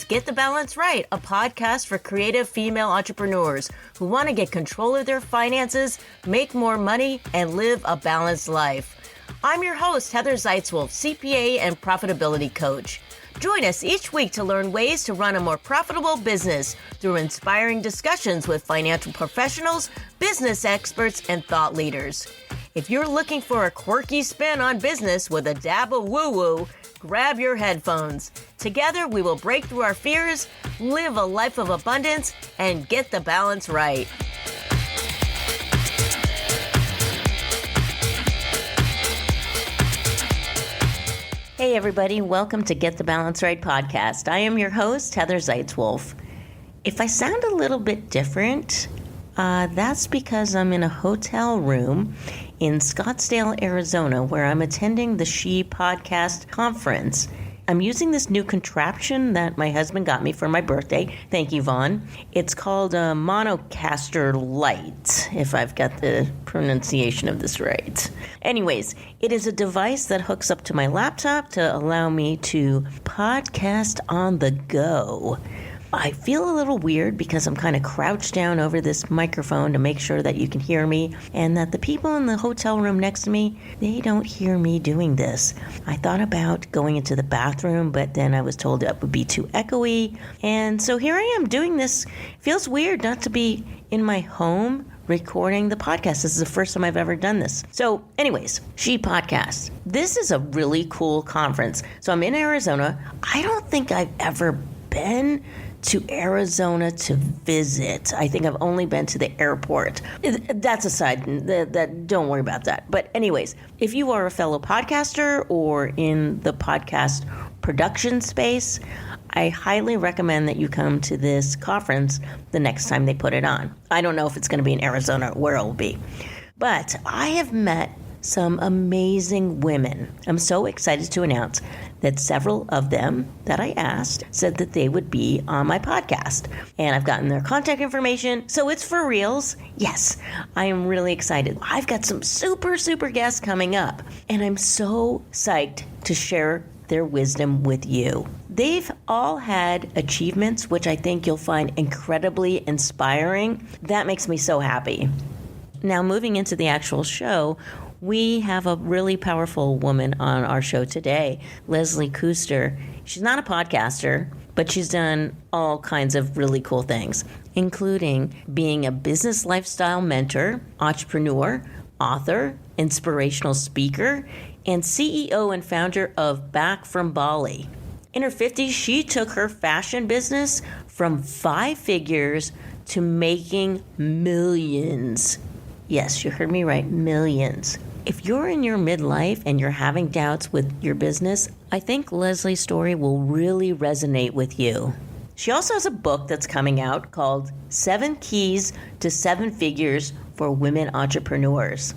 Get the Balance Right, a podcast for creative female entrepreneurs who want to get control of their finances, make more money, and live a balanced life. I'm your host, Heather Zeitzwolf, CPA and profitability coach. Join us each week to learn ways to run a more profitable business through inspiring discussions with financial professionals, business experts, and thought leaders. If you're looking for a quirky spin on business with a dab of woo-woo, grab your headphones. Together, we will break through our fears, live a life of abundance, and get the balance right. Hey everybody, welcome to Get the Balance Right podcast. I am your host, Heather Zeitzwolf. If I sound a little bit different, that's because I'm in a hotel room in Scottsdale, Arizona, where I'm attending the She Podcast Conference. I'm using this new contraption that my husband got me for my birthday. Thank you, Vaughn. It's called a Monocaster Lite, if I've got the pronunciation of this right. Anyways, it is a device that hooks up to my laptop to allow me to podcast on the go. I feel a little weird because I'm kind of crouched down over this microphone to make sure that you can hear me and that the people in the hotel room next to me, they don't hear me doing this. I thought about going into the bathroom, but then I was told it would be too echoey. And so here I am doing this. Feels weird not to be in my home recording the podcast. This is the first time I've ever done this. So anyways, She Podcast. This is a really cool conference. So I'm in Arizona. I don't think I've ever been to Arizona to visit. I think I've only been to the airport. That's aside. Don't worry about that. But anyways, if you are a fellow podcaster or in the podcast production space, I highly recommend that you come to this conference the next time they put it on. I don't know if it's going to be in Arizona or where it will be. But I have met some amazing women. I'm so excited to announce that several of them that I asked said that they would be on my podcast. And I've gotten their contact information, so it's for reals. Yes, I am really excited. I've got some super guests coming up, and I'm so psyched to share their wisdom with you. They've all had achievements, which I think you'll find incredibly inspiring. That makes me so happy. Now, moving into the actual show, we have a really powerful woman on our show today, Leslie Kuster. She's not a podcaster, but she's done all kinds of really cool things, including being a business lifestyle mentor, entrepreneur, author, inspirational speaker, and CEO and founder of Back from Bali. In her 50s, she took her fashion business from 5 figures to making millions. Yes, you heard me right, millions. If you're in your midlife and you're having doubts with your business, I think Leslie's story will really resonate with you. She also has a book that's coming out called 7 Keys to 7 Figures for Women Entrepreneurs.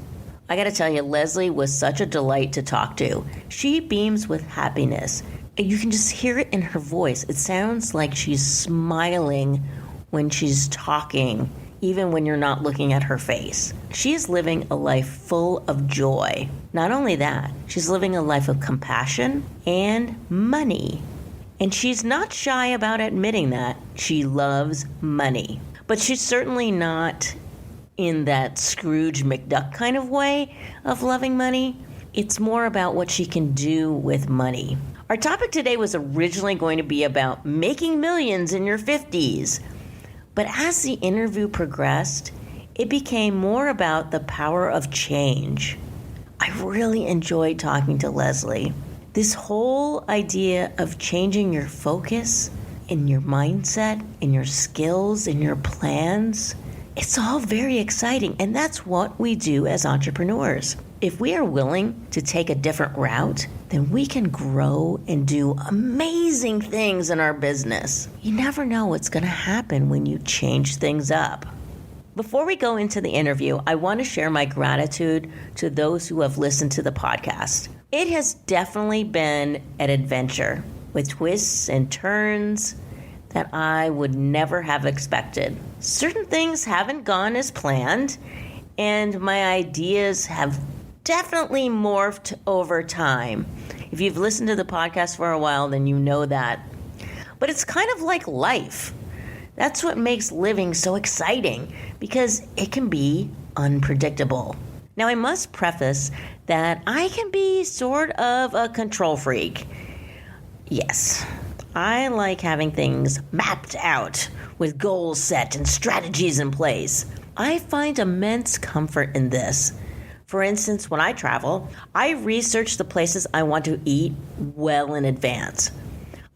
I gotta tell you, Leslie was such a delight to talk to. She beams with happiness. You can just hear it in her voice. It sounds like she's smiling when she's talking, even when you're not looking at her face. She is living a life full of joy. Not only that, she's living a life of compassion and money. And she's not shy about admitting that. She loves money. But she's certainly not in that Scrooge McDuck kind of way of loving money. It's more about what she can do with money. Our topic today was originally going to be about making millions in your 50s. But as the interview progressed, it became more about the power of change. I really enjoyed talking to Leslie. This whole idea of changing your focus and your mindset and your skills and your plans, it's all very exciting, and that's what we do as entrepreneurs. If we are willing to take a different route, then we can grow and do amazing things in our business. You never know what's going to happen when you change things up. Before we go into the interview, I want to share my gratitude to those who have listened to the podcast. It has definitely been an adventure with twists and turns that I would never have expected. Certain things haven't gone as planned, and my ideas have definitely morphed over time. If you've listened to the podcast for a while, then you know that. But it's kind of like life. That's what makes living so exciting, because it can be unpredictable. Now, I must preface that I can be sort of a control freak. Yes, I like having things mapped out with goals set and strategies in place. I find immense comfort in this. For instance, when I travel, I research the places I want to eat well in advance.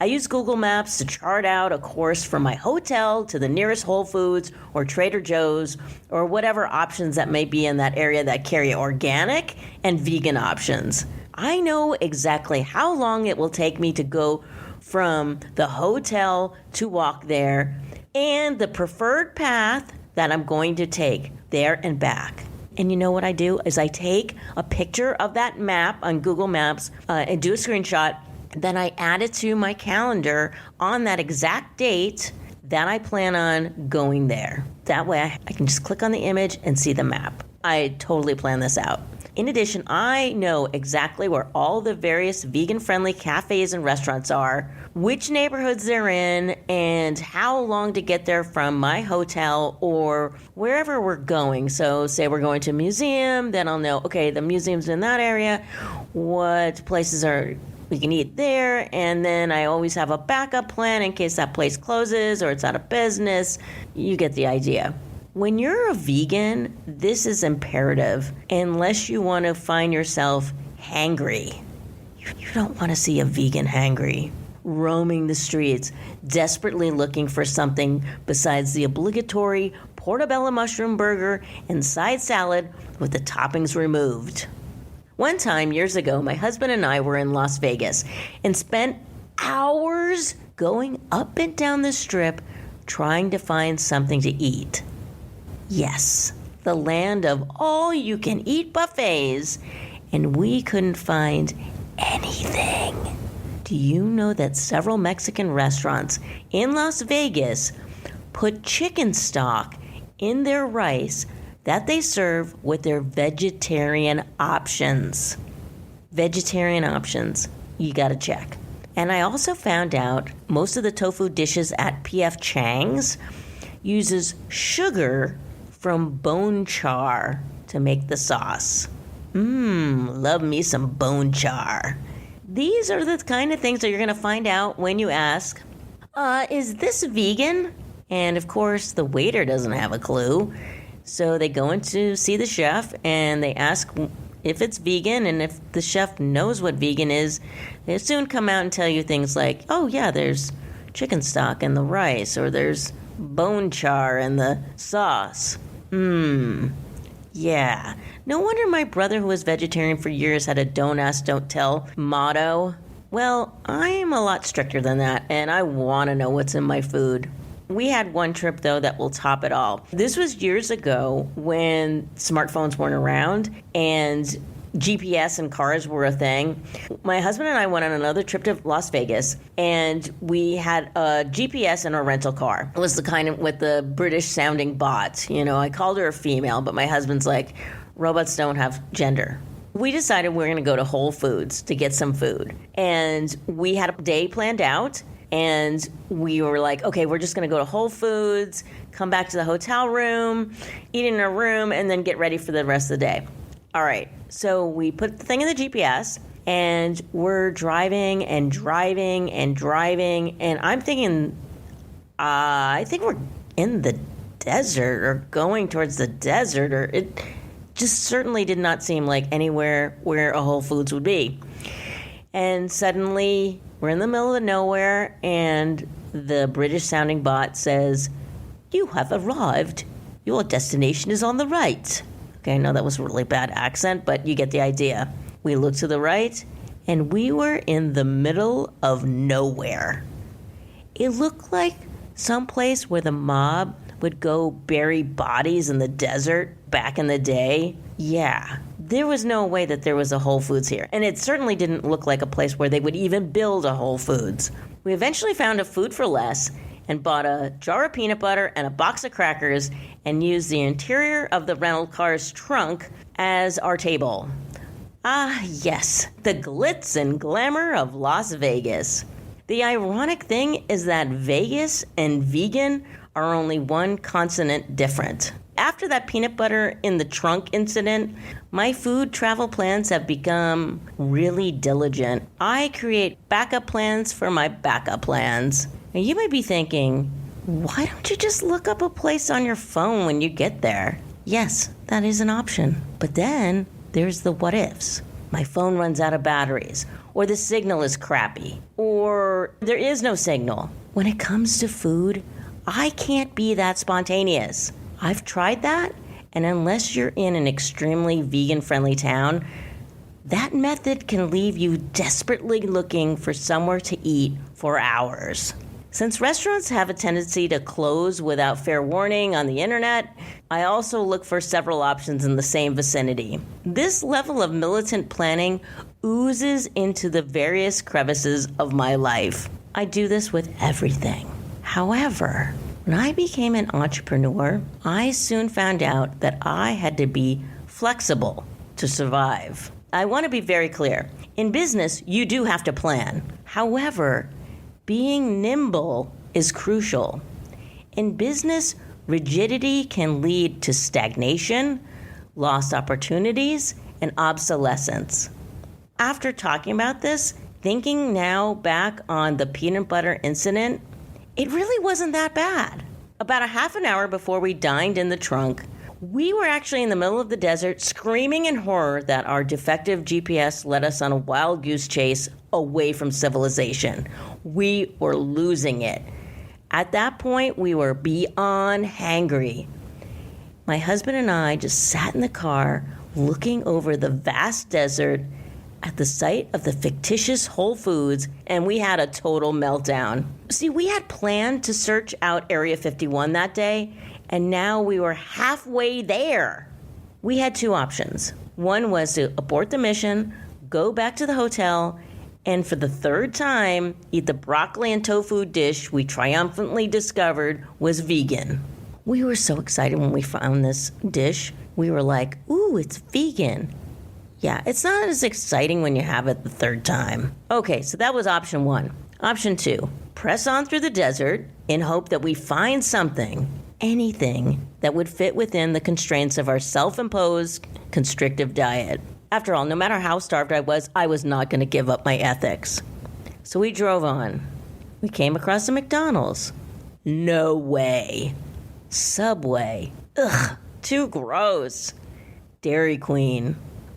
I use Google Maps to chart out a course from my hotel to the nearest Whole Foods or Trader Joe's or whatever options that may be in that area that carry organic and vegan options. I know exactly how long it will take me to go from the hotel to walk there and the preferred path that I'm going to take there and back. And you know what I do is I take a picture of that map on Google Maps and do a screenshot. Then I add it to my calendar on that exact date that I plan on going there. That way I can just click on the image and see the map. I totally plan this out. In addition, I know exactly where all the various vegan-friendly cafes and restaurants are, which neighborhoods they're in, and how long to get there from my hotel or wherever we're going. So say we're going to a museum, then I'll know, okay, the museum's in that area, what places are we can eat there, and then I always have a backup plan in case that place closes or it's out of business. You get the idea. When you're a vegan, this is imperative unless you want to find yourself hangry. You don't want to see a vegan hangry, roaming the streets, desperately looking for something besides the obligatory portobello mushroom burger and side salad with the toppings removed. One time, years ago, my husband and I were in Las Vegas and spent hours going up and down the strip trying to find something to eat. Yes, the land of all-you-can-eat buffets, and we couldn't find anything. Do you know that several Mexican restaurants in Las Vegas put chicken stock in their rice that they serve with their vegetarian options? Vegetarian options, you gotta check. And I also found out most of the tofu dishes at P.F. Chang's uses sugar from bone char to make the sauce. Love me some bone char. These are the kind of things that you're gonna find out when you ask, is this vegan? And of course, the waiter doesn't have a clue. So they go in to see the chef and they ask if it's vegan, and if the chef knows what vegan is, they soon come out and tell you things like, oh yeah, there's chicken stock in the rice, or there's bone char in the sauce. Yeah. No wonder my brother, who was vegetarian for years, had a don't ask, don't tell motto. Well, I'm a lot stricter than that, and I want to know what's in my food. We had one trip, though, that will top it all. This was years ago when smartphones weren't around and GPS and cars were a thing. My husband and I went on another trip to Las Vegas, and we had a GPS in our rental car. It was the kind of with the British-sounding bot. You know, I called her a female, but my husband's like, robots don't have gender. We decided we were going to go to Whole Foods to get some food. And we had a day planned out. And we were like, okay, we're just going to go to Whole Foods, come back to the hotel room, eat in our room, and then get ready for the rest of the day. All right. So we put the thing in the GPS, and we're driving and driving and driving. And I'm thinking, I think we're in the desert or going towards the desert, or it just certainly did not seem like anywhere where a Whole Foods would be. And suddenly we're in the middle of nowhere, and the British-sounding bot says, "You have arrived. Your destination is on the right." Okay, I know that was a really bad accent, but you get the idea. We looked to the right, and we were in the middle of nowhere. It looked like someplace where the mob would go bury bodies in the desert back in the day. Yeah, there was no way that there was a Whole Foods here. And it certainly didn't look like a place where they would even build a Whole Foods. We eventually found a food for less and bought a jar of peanut butter and a box of crackers and used the interior of the rental car's trunk as our table. Ah, yes, the glitz and glamour of Las Vegas. The ironic thing is that Vegas and vegan are only one consonant different. After that peanut butter in the trunk incident, my food travel plans have become really diligent. I create backup plans for my backup plans. And you might be thinking, why don't you just look up a place on your phone when you get there? Yes, that is an option. But then there's the what ifs. My phone runs out of batteries, or the signal is crappy, or there is no signal. When it comes to food, I can't be that spontaneous. I've tried that, and unless you're in an extremely vegan-friendly town, that method can leave you desperately looking for somewhere to eat for hours. Since restaurants have a tendency to close without fair warning on the internet, I also look for several options in the same vicinity. This level of militant planning oozes into the various crevices of my life. I do this with everything. However, when I became an entrepreneur, I soon found out that I had to be flexible to survive. I want to be very clear. In business, you do have to plan. However, being nimble is crucial. In business, rigidity can lead to stagnation, lost opportunities, and obsolescence. After talking about this, thinking now back on the peanut butter incident, it really wasn't that bad. About a half an hour before we dined in the trunk, we were actually in the middle of the desert screaming in horror that our defective GPS led us on a wild goose chase away from civilization. We were losing it. At that point, we were beyond hangry. My husband and I just sat in the car looking over the vast desert at the site of the fictitious Whole Foods, and we had a total meltdown. See, we had planned to search out Area 51 that day, and now we were halfway there. We had two options. One was to abort the mission, go back to the hotel, and for the third time, eat the broccoli and tofu dish we triumphantly discovered was vegan. We were so excited when we found this dish. We were like, ooh, it's vegan. Yeah, it's not as exciting when you have it the third time. Okay, so that was option one. Option two, press on through the desert in hope that we find something, anything, that would fit within the constraints of our self-imposed constrictive diet. After all, no matter how starved I was not going to give up my ethics. So we drove on. We came across a McDonald's. No way. Subway. Ugh, too gross. Dairy Queen.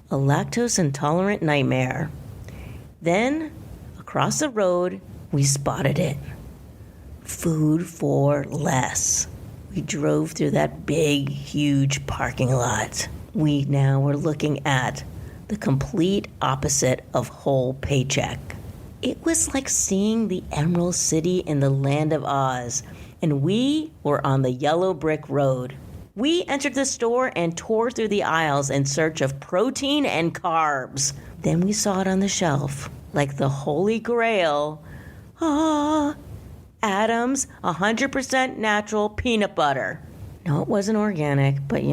A lactose-intolerant nightmare. Then, across the road, we spotted it. Food for less. We drove through that big, huge parking lot. We now were looking at the complete opposite of whole paycheck. It was like seeing the Emerald City in the Land of Oz, and we were on the yellow brick road. We entered the store and tore through the aisles in search of protein and carbs. Then we saw it on the shelf, like the Holy Grail. Adam's 100% natural peanut butter. No, it wasn't organic, but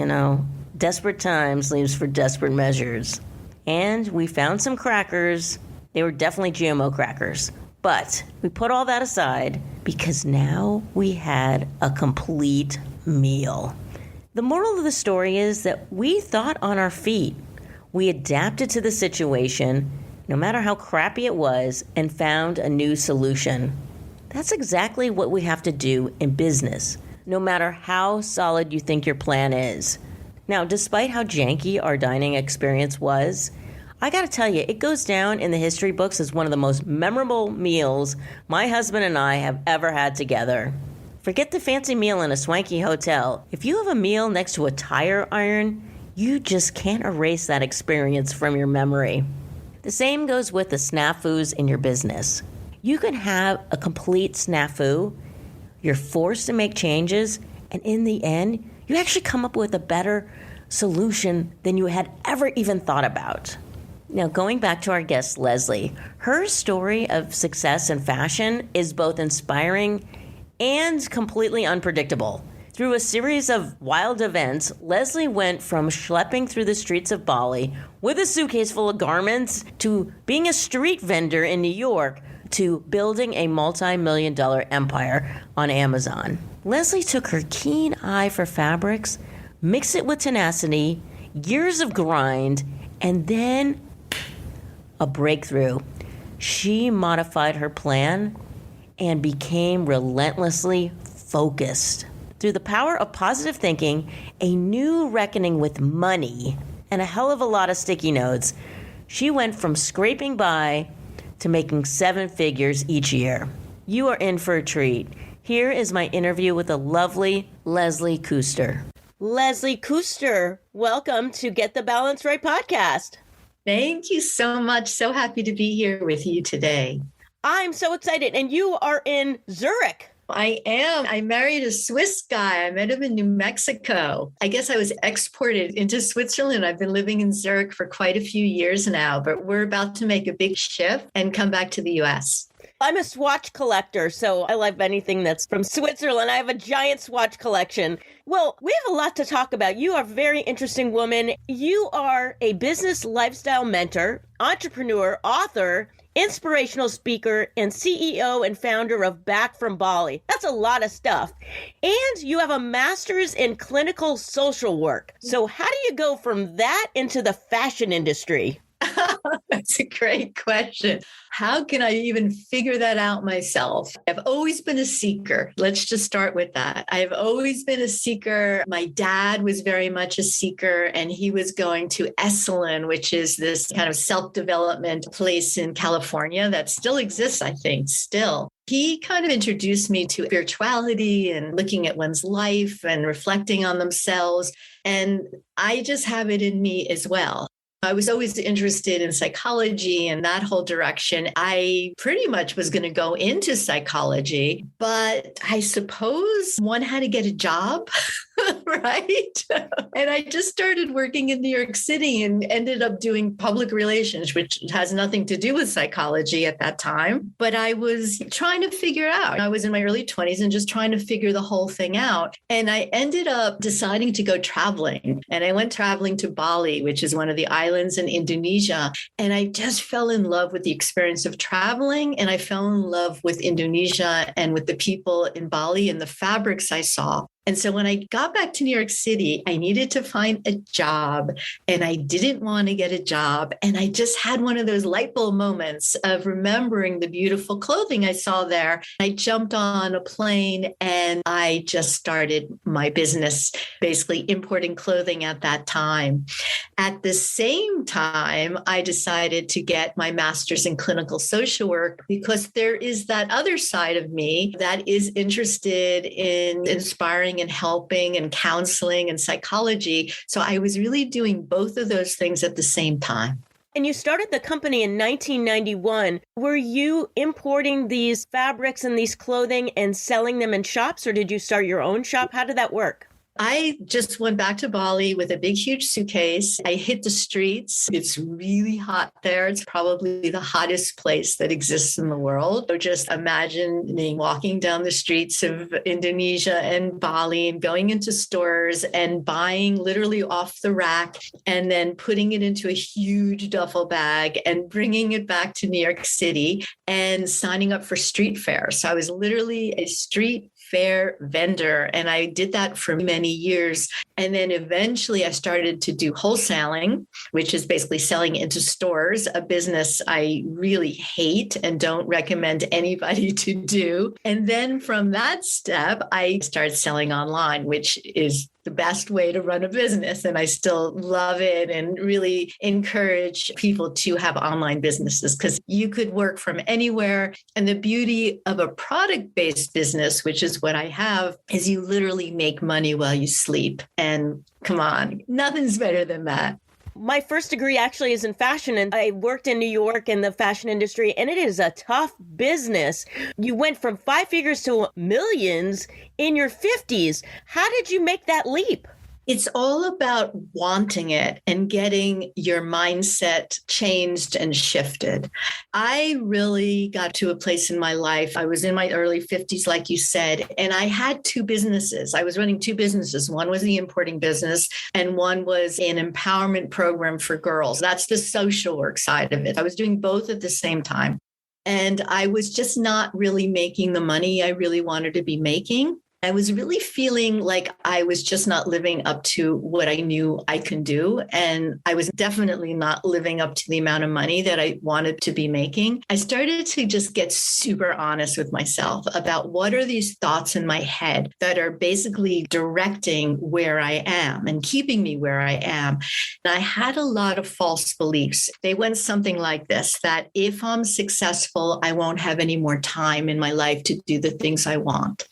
desperate times leaves for desperate measures. And we found some crackers. They were definitely GMO crackers. But we put all that aside because now we had a complete meal. The moral of the story is that we thought on our feet. We adapted to the situation, no matter how crappy it was, and found a new solution. That's exactly what we have to do in business, no matter how solid you think your plan is. Now, despite how janky our dining experience was, I gotta tell you, it goes down in the history books as one of the most memorable meals my husband and I have ever had together. Forget the fancy meal in a swanky hotel. If you have a meal next to a tire iron, you just can't erase that experience from your memory. The same goes with the snafus in your business. You can have a complete snafu, you're forced to make changes, and in the end, you actually come up with a better solution than you had ever even thought about. Now, going back to our guest, Leslie, her story of success in fashion is both inspiring and completely unpredictable. Through a series of wild events, Leslie went from schlepping through the streets of Bali with a suitcase full of garments to being a street vendor in New York to building a multi-million-dollar empire on Amazon. Leslie took her keen eye for fabrics, mixed it with tenacity, years of grind, and then a breakthrough. She modified her plan and became relentlessly focused. Through the power of positive thinking, a new reckoning with money, and a hell of a lot of sticky notes, she went from scraping by to making 7 figures each year. You are in for a treat. Here is my interview with the lovely Leslie Kuster. Leslie Kuster, welcome to Get the Balance Right podcast. Thank you so much. So happy to be here with you today. I'm so excited. And you are in Zurich. I am. I married a Swiss guy. I met him in New Mexico. I guess I was exported into Switzerland. I've been living in Zurich for quite a few years now, but we're about to make a big shift and come back to the US. I'm a swatch collector, so I love anything that's from Switzerland. I have a giant swatch collection. Well, we have a lot to talk about. You are a very interesting woman. You are a business lifestyle mentor, entrepreneur, author, inspirational speaker, and CEO and founder of Back from Bali. That's a lot of stuff. And you have a master's in clinical social work. So how do you go from that into the fashion industry? That's a great question. How can I even figure that out myself? I've always been a seeker. Let's just start with that. I've always been a seeker. My dad was very much a seeker, and he was going to Esalen, which is this kind of self-development place in California that still exists, I think, still. He kind of introduced me to spirituality and looking at one's life and reflecting on themselves. And I just have it in me as well. I was always interested in psychology and that whole direction. I pretty much was going to go into psychology, but I suppose one had to get a job, right? And I just started working in New York City and ended up doing public relations, which has nothing to do with psychology at that time. But I was trying to figure out. I was in my early 20s and just trying to figure the whole thing out. And I ended up deciding to go traveling. And I went traveling to Bali, which is one of the islands in Indonesia. And I just fell in love with the experience of traveling. And I fell in love with Indonesia and with the people in Bali and the fabrics I saw. And so when I got back to New York City, I needed to find a job and I didn't want to get a job. And I just had one of those light bulb moments of remembering the beautiful clothing I saw there. I jumped on a plane and I just started my business, basically importing clothing at that time. At the same time, I decided to get my master's in clinical social work because there is that other side of me that is interested in inspiring and helping and counseling and psychology. So I was really doing both of those things at the same time. And you started the company in 1991. Were you importing these fabrics and these clothing and selling them in shops, or did you start your own shop? How did that work? I just went back to Bali with a big, huge suitcase. I hit the streets. It's really hot there. It's probably the hottest place that exists in the world. So just imagining walking down the streets of Indonesia and Bali and going into stores and buying literally off the rack and then putting it into a huge duffel bag and bringing it back to New York City and signing up for street fair. So I was literally a street fair vendor. And I did that for many years. And then eventually I started to do wholesaling, which is basically selling into stores, a business I really hate and don't recommend anybody to do. And then from that step, I started selling online, which is the best way to run a business. And I still love it and really encourage people to have online businesses because you could work from anywhere. And the beauty of a product-based business, which is what I have, is you literally make money while you sleep. And come on, nothing's better than that. My first degree actually is in fashion, and I worked in New York in the fashion industry, and it is a tough business. You went from 5 figures to millions in your 50s. How did you make that leap? It's all about wanting it and getting your mindset changed and shifted. I really got to a place in my life. I was in my early 50s, like you said, and I had 2 businesses. I was running 2 businesses. One was the importing business, and one was an empowerment program for girls. That's the social work side of it. I was doing both at the same time. And I was just not really making the money I really wanted to be making. I was really feeling like I was just not living up to what I knew I can do. And I was definitely not living up to the amount of money that I wanted to be making. I started to just get super honest with myself about what are these thoughts in my head that are basically directing where I am and keeping me where I am. And I had a lot of false beliefs. They went something like this, that if I'm successful, I won't have any more time in my life to do the things I want.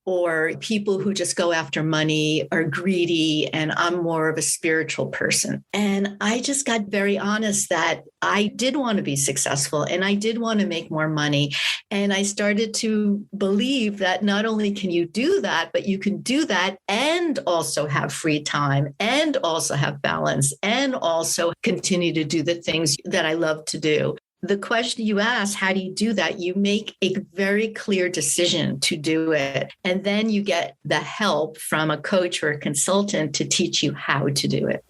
Or people who just go after money are greedy, and I'm more of a spiritual person. And I just got very honest that I did want to be successful and I did want to make more money. And I started to believe that not only can you do that, but you can do that and also have free time and also have balance and also continue to do the things that I love to do. The question you asked, how do you do that? You make a very clear decision to do it. And then you get the help from a coach or a consultant to teach you how to do it.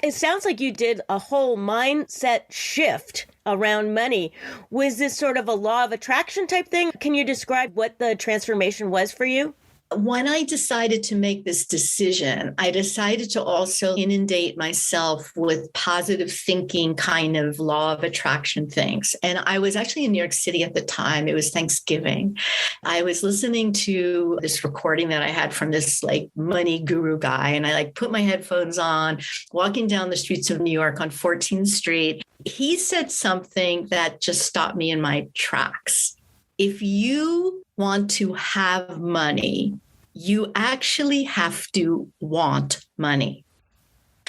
It sounds like you did a whole mindset shift around money. Was this sort of a law of attraction type thing? Can you describe what the transformation was for you? When I decided to make this decision, I decided to also inundate myself with positive thinking kind of law of attraction things. And I was actually in New York City at the time. It was Thanksgiving. I was listening to this recording that I had from this like money guru guy. And I put my headphones on, walking down the streets of New York on 14th Street. He said something that just stopped me in my tracks. If you want to have money, you actually have to want money.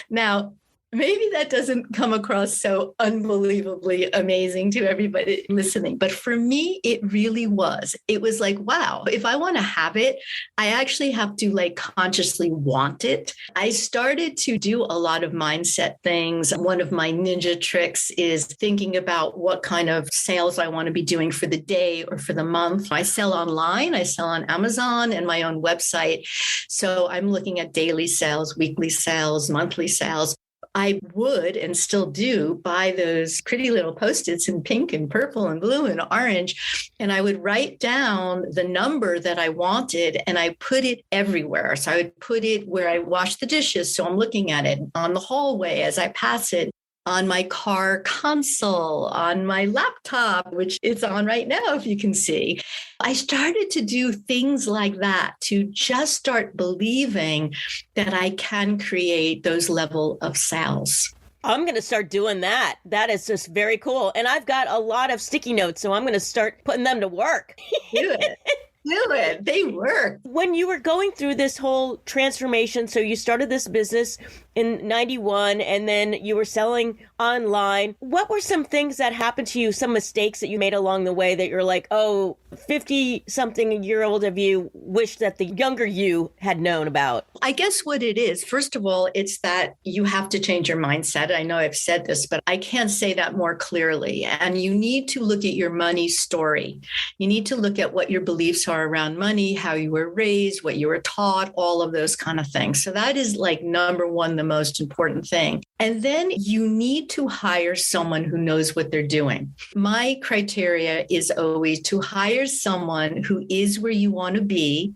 Now, maybe that doesn't come across so unbelievably amazing to everybody listening, but for me, it really was. It was like, wow, if I want to have it, I actually have to consciously want it. I started to do a lot of mindset things. One of my ninja tricks is thinking about what kind of sales I want to be doing for the day or for the month. I sell online, I sell on Amazon and my own website. So I'm looking at daily sales, weekly sales, monthly sales. I would and still do buy those pretty little Post-its in pink and purple and blue and orange. And I would write down the number that I wanted and I put it everywhere. So I would put it where I wash the dishes. So I'm looking at it on the hallway as I pass it, on my car console, on my laptop, which it's on right now, if you can see. I started to do things like that to just start believing that I can create those level of sales. I'm going to start doing that. That is just very cool. And I've got a lot of sticky notes, so I'm going to start putting them to work. Do it. Do it. They work. When you were going through this whole transformation, so you started this business in 91 and then you were selling online. What were some things that happened to you, some mistakes that you made along the way that you're like, oh, 50-something-year-old of you wish that the younger you had known about? I guess what it is, first of all, it's that you have to change your mindset. I know I've said this, but I can't say that more clearly. And you need to look at your money story. You need to look at what your beliefs are around money, how you were raised, what you were taught, all of those kind of things. So that is number one, the most important thing. And then you need to hire someone who knows what they're doing. My criteria is always to hire someone who is where you want to be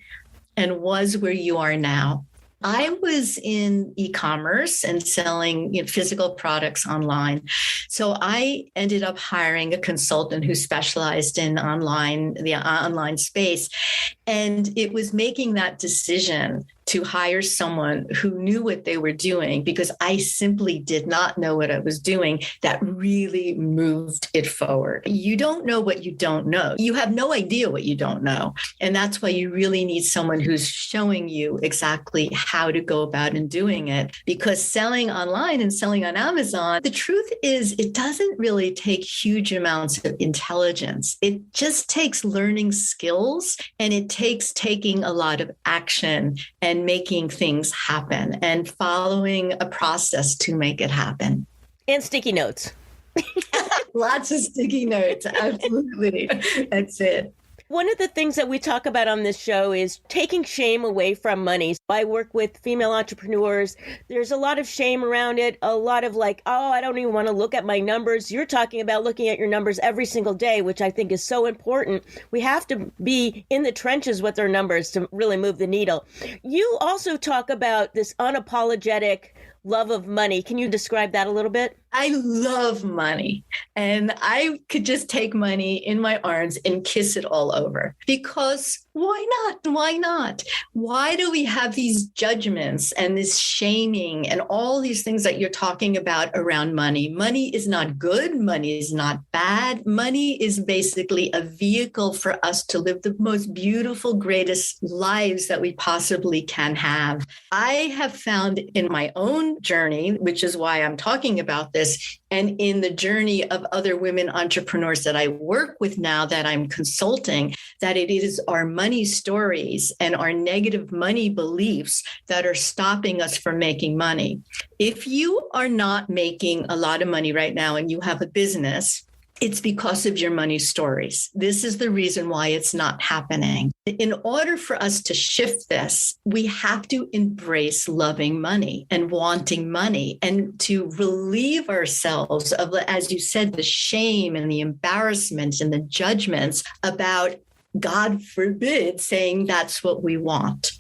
and was where you are now. I was in e-commerce and selling physical products online. So I ended up hiring a consultant who specialized in the online space. And it was making that decision to hire someone who knew what they were doing, because I simply did not know what I was doing, that really moved it forward. You don't know what you don't know. You have no idea what you don't know. And that's why you really need someone who's showing you exactly how to go about and doing it. Because selling online and selling on Amazon, the truth is it doesn't really take huge amounts of intelligence. It just takes learning skills, and it takes taking a lot of action and making things happen and following a process to make it happen. And sticky notes. Lots of sticky notes. Absolutely. That's it. One of the things that we talk about on this show is taking shame away from money. I work with female entrepreneurs. There's a lot of shame around it, a lot of like, oh, I don't even want to look at my numbers. You're talking about looking at your numbers every single day, which I think is so important. We have to be in the trenches with our numbers to really move the needle. You also talk about this unapologetic love of money. Can you describe that a little bit? I love money, and I could just take money in my arms and kiss it all over, because why not? Why not? Why do we have these judgments and this shaming and all these things that you're talking about around money? Money is not good. Money is not bad. Money is basically a vehicle for us to live the most beautiful, greatest lives that we possibly can have. I have found in my own journey, which is why I'm talking about this, and in the journey of other women entrepreneurs that I work with now that I'm consulting, that it is our money stories and our negative money beliefs that are stopping us from making money. If you are not making a lot of money right now and you have a business, it's because of your money stories. This is the reason why it's not happening. In order for us to shift this, we have to embrace loving money and wanting money, and to relieve ourselves of, as you said, the shame and the embarrassment and the judgments about, God forbid, saying that's what we want.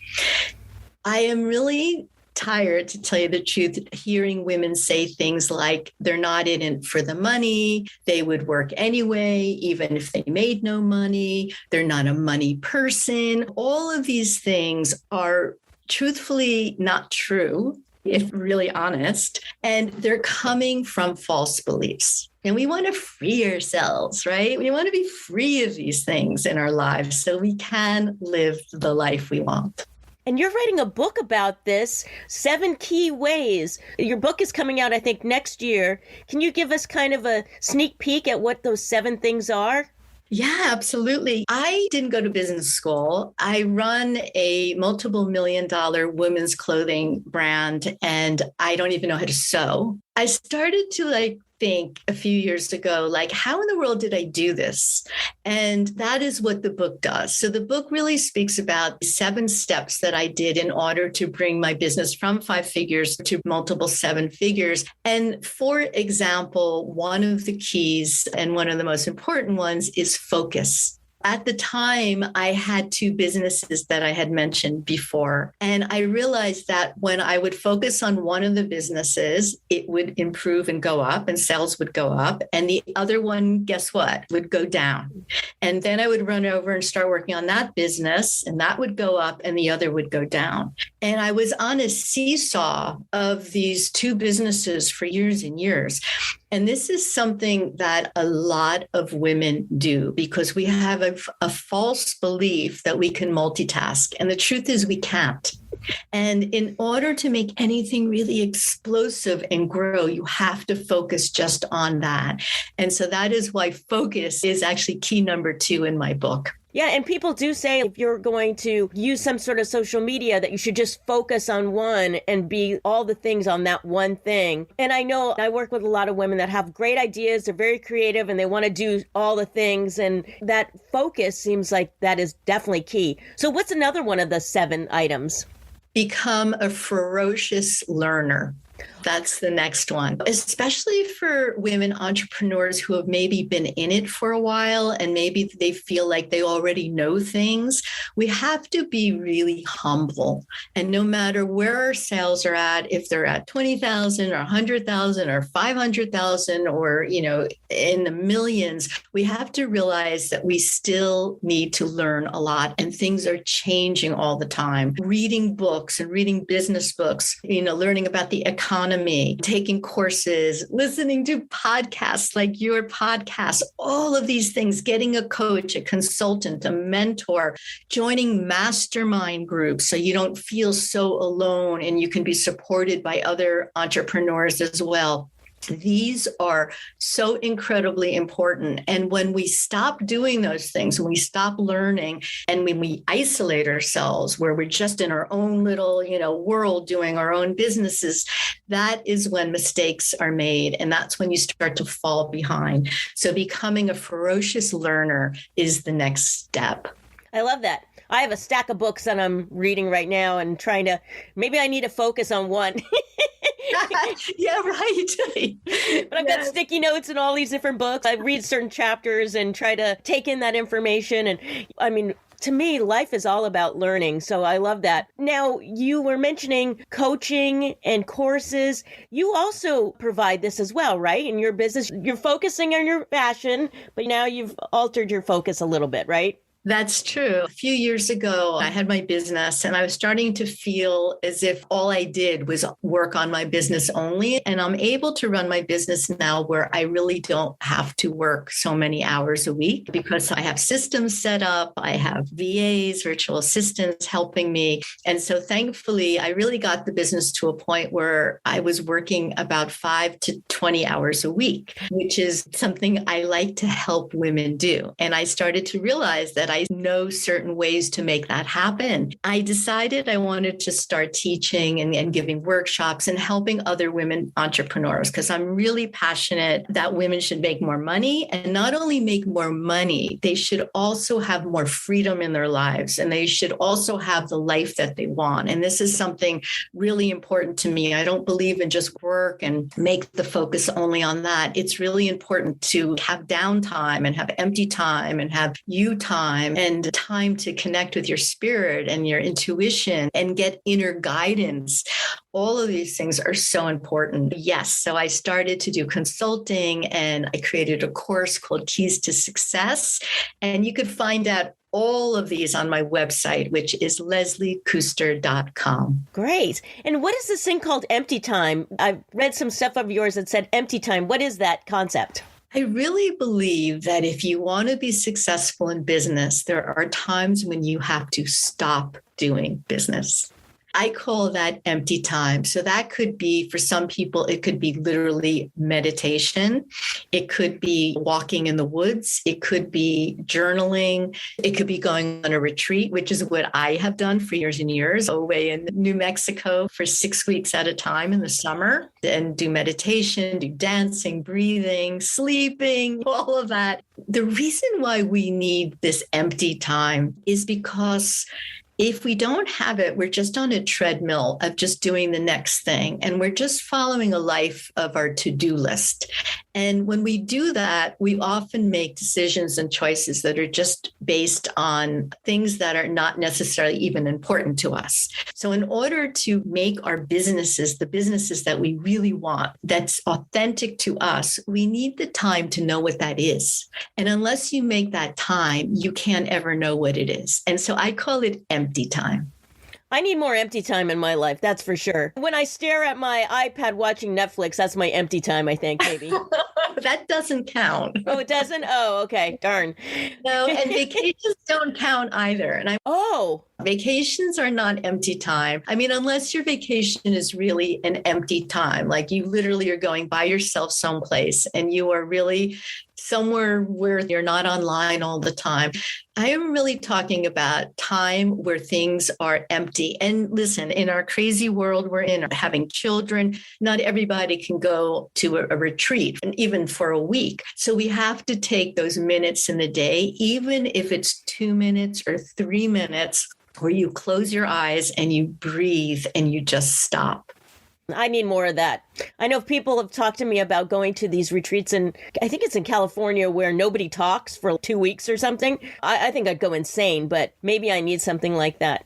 I am really tired, to tell you the truth, hearing women say things like they're not in it for the money, they would work anyway, even if they made no money, they're not a money person. All of these things are truthfully not true, if really honest, and they're coming from false beliefs. And we want to free ourselves, right? We want to be free of these things in our lives so we can live the life we want. And you're writing a book about this, 7 Key Ways. Your book is coming out, I think, next year. Can you give us kind of a sneak peek at what those 7 things are? Yeah, absolutely. I didn't go to business school. I run a multiple $1 million women's clothing brand, and I don't even know how to sew. I started to think a few years ago, how in the world did I do this? And that is what the book does. So the book really speaks about 7 steps that I did in order to bring my business from 5 figures to multiple 7 figures. And for example, one of the keys and one of the most important ones is focus. At the time, I had 2 businesses that I had mentioned before. And I realized that when I would focus on one of the businesses, it would improve and go up and sales would go up. And the other one, guess what, would go down. And then I would run over and start working on that business, and that would go up and the other would go down. And I was on a seesaw of these 2 businesses for years and years. And this is something that a lot of women do because we have a false belief that we can multitask. And the truth is we can't. And in order to make anything really explosive and grow, you have to focus just on that. And so that is why focus is actually key number 2 in my book. Yeah, and people do say if you're going to use some sort of social media that you should just focus on one and be all the things on that one thing. And I know I work with a lot of women that have great ideas, they're very creative, and they want to do all the things. And that focus seems like that is definitely key. So what's another one of the 7 items? Become a ferocious learner. That's the next one, especially for women entrepreneurs who have maybe been in it for a while and maybe they feel like they already know things. We have to be really humble. And no matter where our sales are at, if they're at 20,000 or 100,000 or 500,000 or, in the millions, we have to realize that we still need to learn a lot and things are changing all the time. Reading books and reading business books, learning about the economy, taking courses, listening to podcasts like your podcast, all of these things, getting a coach, a consultant, a mentor, joining mastermind groups so you don't feel so alone and you can be supported by other entrepreneurs as well. These are so incredibly important. And when we stop doing those things, when we stop learning, and when we isolate ourselves, where we're just in our own little, world doing our own businesses, that is when mistakes are made. And that's when you start to fall behind. So becoming a ferocious learner is the next step. I love that. I have a stack of books that I'm reading right now and maybe I need to focus on one. Yeah, right. But I've got sticky notes and all these different books. I read certain chapters and try to take in that information. And I mean, to me, life is all about learning. So I love that. Now, you were mentioning coaching and courses. You also provide this as well, right? In your business, you're focusing on your passion, but now you've altered your focus a little bit, right? That's true. A few years ago, I had my business and I was starting to feel as if all I did was work on my business only. And I'm able to run my business now where I really don't have to work so many hours a week because I have systems set up. I have VAs, virtual assistants helping me. And so thankfully, I really got the business to a point where I was working about 5 to 20 hours a week, which is something I like to help women do. And I started to realize that I know certain ways to make that happen. I decided I wanted to start teaching and giving workshops and helping other women entrepreneurs because I'm really passionate that women should make more money and not only make more money, they should also have more freedom in their lives and they should also have the life that they want. And this is something really important to me. I don't believe in just work and make the focus only on that. It's really important to have downtime and have empty time and have you time and time to connect with your spirit and your intuition and get inner guidance. All of these things are so important. Yes. So I started to do consulting and I created a course called Keys to Success. And you could find out all of these on my website, which is lesliekuster.com. Great. And what is this thing called empty time? I've read some stuff of yours that said empty time. What is that concept? I really believe that if you want to be successful in business, there are times when you have to stop doing business. I call that empty time. So that could be, for some people, it could be literally meditation. It could be walking in the woods. It could be journaling. It could be going on a retreat, which is what I have done for years and years, away in New Mexico for 6 weeks at a time in the summer, and do meditation, do dancing, breathing, sleeping, all of that. The reason why we need this empty time is because if we don't have it, we're just on a treadmill of just doing the next thing. And we're just following a life of our to-do list. And when we do that, we often make decisions and choices that are just based on things that are not necessarily even important to us. So in order to make our businesses, the businesses that we really want, that's authentic to us, we need the time to know what that is. And unless you make that time, you can't ever know what it is. And so I call it empty time. I need more empty time in my life, that's for sure. When I stare at my iPad watching Netflix, that's my empty time, I think, maybe. That doesn't count. Oh, it doesn't? Oh, okay. Darn. No, and vacations don't count either. And vacations are not empty time. I mean, unless your vacation is really an empty time, like you literally are going by yourself someplace and you are really somewhere where you're not online all the time. I am really talking about time where things are empty. And listen, in our crazy world we're in, having children, not everybody can go to a retreat, and even for a week. So we have to take those minutes in the day, even if it's 2 minutes or 3 minutes, where you close your eyes and you breathe and you just stop. I need more of that. I know people have talked to me about going to these retreats, and I think it's in California where nobody talks for 2 weeks or something. I think I'd go insane, but maybe I need something like that.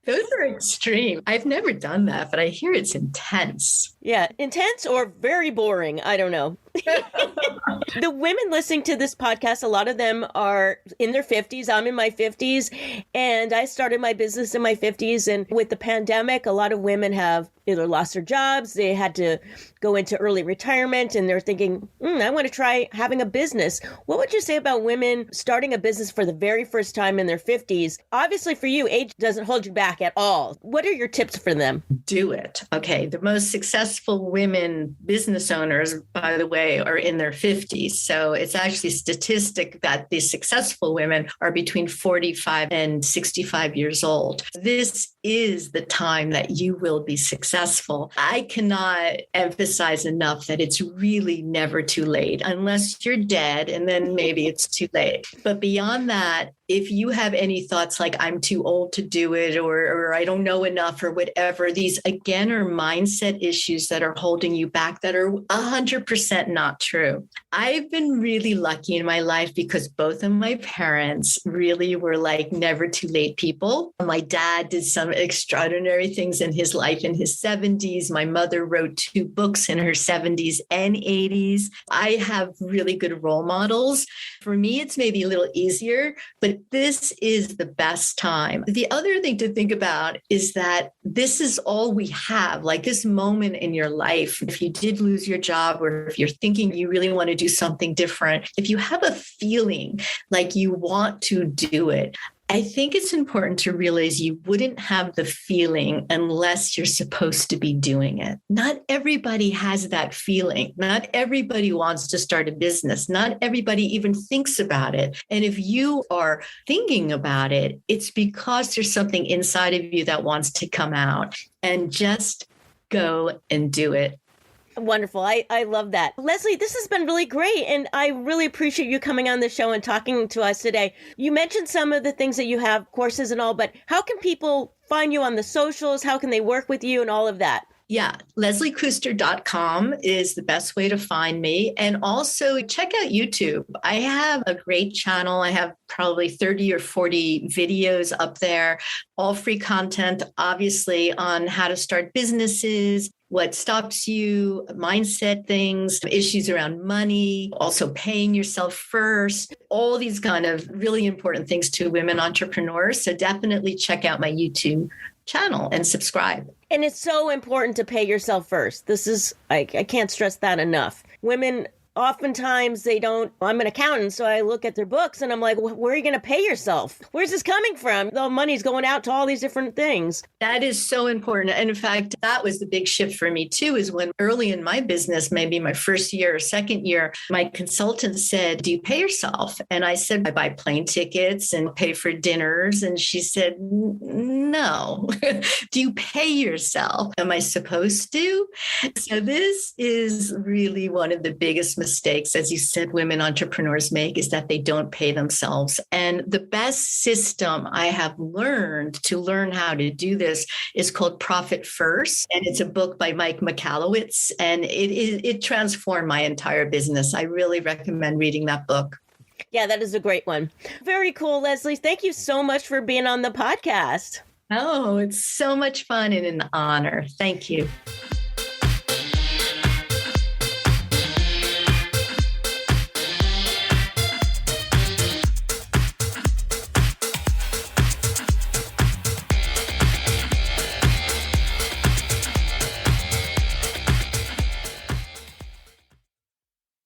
Those are extreme. I've never done that, but I hear it's intense. Yeah, intense or very boring. I don't know. The women listening to this podcast, a lot of them are in their 50s. I'm in my 50s, and I started my business in my 50s. And with the pandemic, a lot of women have either lost their jobs, they had to go into early retirement, and they're thinking, I want to try having a business. What would you say about women starting a business for the very first time in their 50s? Obviously, for you, age doesn't hold you back at all. What are your tips for them? do it. Okay. The most successful women business owners, by the way, are in their 50s. So it's actually a statistic that the successful women are between 45 and 65 years old. This is the time that you will be successful. I cannot emphasize enough that it's really never too late, unless you're dead, and then maybe it's too late. But beyond that, if you have any thoughts like I'm too old to do it, or I don't know enough, or whatever, these again are mindset issues that are holding you back that are 100% not true. I've been really lucky in my life because both of my parents really were like never too late people. My dad did some extraordinary things in his life in his 70s. My mother wrote 2 books in her 70s and 80s. I have really good role models. For me, it's maybe a little easier, but this is the best time. The other thing to think about is that this is all we have, like this moment in your life. If you did lose your job, or if you're thinking you really want to do something different, if you have a feeling like you want to do it, I think it's important to realize you wouldn't have the feeling unless you're supposed to be doing it. Not everybody has that feeling. Not everybody wants to start a business. Not everybody even thinks about it. And if you are thinking about it, it's because there's something inside of you that wants to come out. And just go and do it. Wonderful. I love that. Leslie, this has been really great. And I really appreciate you coming on the show and talking to us today. You mentioned some of the things that you have, courses and all, but how can people find you on the socials? How can they work with you and all of that? Yeah, lesliekuster.com is the best way to find me. And also check out YouTube. I have a great channel. I have probably 30 or 40 videos up there, all free content, obviously, on how to start businesses, what stops you, mindset things, issues around money, also paying yourself first, all these kind of really important things to women entrepreneurs. So definitely check out my YouTube channel and subscribe. And it's so important to pay yourself first. This is, I can't stress that enough. Women, oftentimes they don't, I'm an accountant, so I look at their books and I'm like, where are you going to pay yourself? Where's this coming from? The money's going out to all these different things. That is so important. And in fact, that was the big shift for me too, is when early in my business, maybe my first year or second year, my consultant said, do you pay yourself? And I said, I buy plane tickets and pay for dinners. And she said, no. Do you pay yourself? Am I supposed to? So this is really one of the biggest mistakes, as you said, women entrepreneurs make, is that they don't pay themselves. And the best system I have learned to learn how to do this is called Profit First. And it's a book by Mike Michalowicz. And it transformed my entire business. I really recommend reading that book. Yeah, that is a great one. Very cool, Leslie. Thank you so much for being on the podcast. Oh, it's so much fun and an honor. Thank you.